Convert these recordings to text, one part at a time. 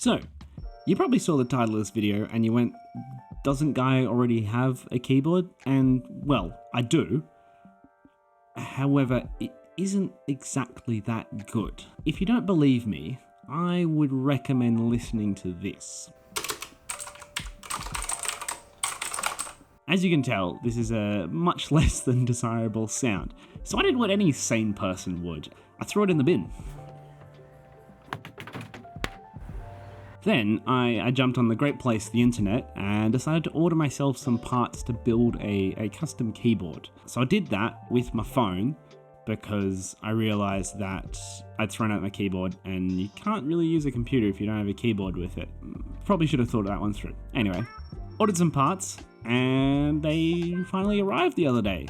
So, you probably saw the title of this video and you went, doesn't Guy already have a keyboard? And, well, I do. However, it isn't exactly that good. If you don't believe me, I would recommend listening to this. As you can tell, this is a much less than desirable sound, so I did what any sane person would. I threw it in the bin. Then I jumped on the great place, the internet, and decided to order myself some parts to build a custom keyboard. So I did that with my phone because I realized that I'd thrown out my keyboard and you can't really use a computer if you don't have a keyboard with it. Probably should have thought that one through. Anyway, ordered some parts and they finally arrived the other day.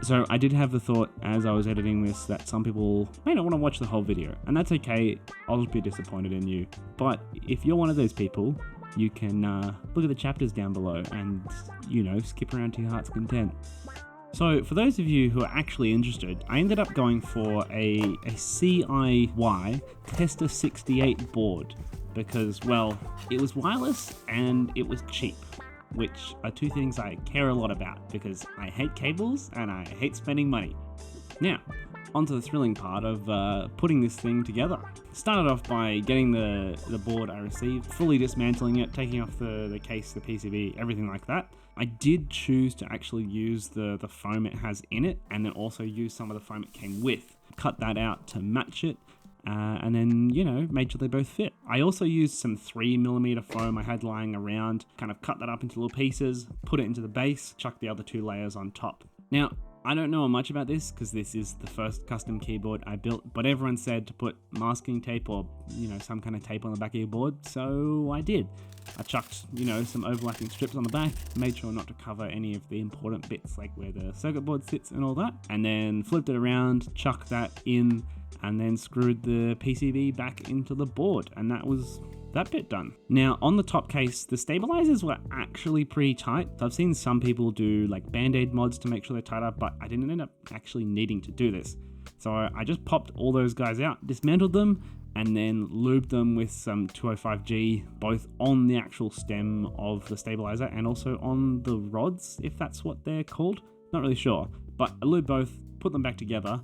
So I did have the thought as I was editing this that some people may not want to watch the whole video, and that's okay, I'll just be disappointed in you. But if you're one of those people, you can look at the chapters down below and, you know, skip around to your heart's content. So for those of you who are actually interested, I ended up going for a CIY Tester 68 board because, well, it was wireless and it was cheap, which are two things I care a lot about because I hate cables and I hate spending money. Now, onto the thrilling part of putting this thing together. Started off by getting the board I received, fully dismantling it, taking off the case, the PCB, everything like that. I did choose to actually use the foam it has in it, and then also use some of the foam it came with. Cut that out to match it, and then, you know, made sure they both fit. I also used some 3mm foam I had lying around, kind of cut that up into little pieces, put it into the base, chuck the other 2 layers on top. Now, I don't know much about this because this is the first custom keyboard I built, but everyone said to put masking tape or, you know, some kind of tape on the back of your board, so I did. I chucked, you know, some overlapping strips on the back, made sure not to cover any of the important bits like where the circuit board sits and all that, and then flipped it around, chucked that in, and then screwed the PCB back into the board, and that was that bit done. Now, on the top case, the stabilizers were actually pretty tight. So I've seen some people do like Band-Aid mods to make sure they're tight up, but I didn't end up actually needing to do this. So I just popped all those guys out, dismantled them, and then lubed them with some 205G, both on the actual stem of the stabilizer and also on the rods, if that's what they're called. Not really sure, but I lubed both, put them back together,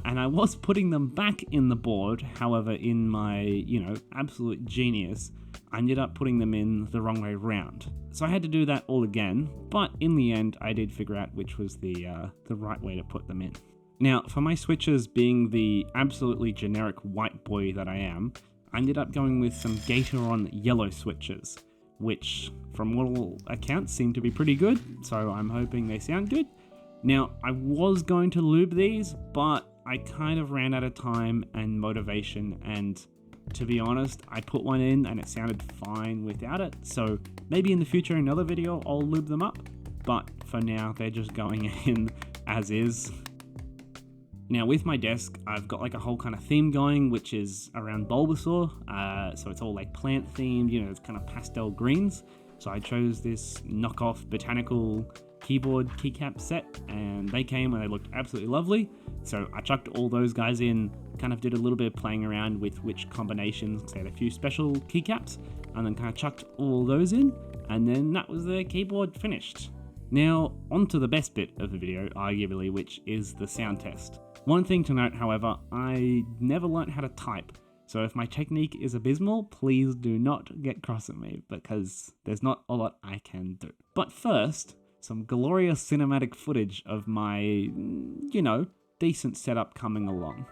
and I was putting them back in the board. However, in my, you know, absolute genius, I ended up putting them in the wrong way round. So I had to do that all again, but in the end, I did figure out which was the right way to put them in. Now, for my switches, being the absolutely generic white boy that I am, I ended up going with some Gateron yellow switches, which, from all accounts, seem to be pretty good, so I'm hoping they sound good. Now, I was going to lube these, but I kind of ran out of time and motivation, and to be honest, I put one in and it sounded fine without it, so maybe in the future, in another video, I'll lube them up, but for now, they're just going in as is. Now, with my desk, I've got like a whole kind of theme going, which is around Bulbasaur, so it's all like plant themed, you know, it's kind of pastel greens, so I chose this knockoff botanical keyboard keycap set, and they came and they looked absolutely lovely. So I chucked all those guys in, kind of did a little bit of playing around with which combinations, because they had a few special keycaps, and then kind of chucked all those in, and then that was the keyboard finished. Now, on to the best bit of the video, arguably, which is the sound test. One thing to note, however, I never learnt how to type, so if my technique is abysmal, please do not get cross at me, because there's not a lot I can do. But first, some glorious cinematic footage of my, you know, decent setup coming along.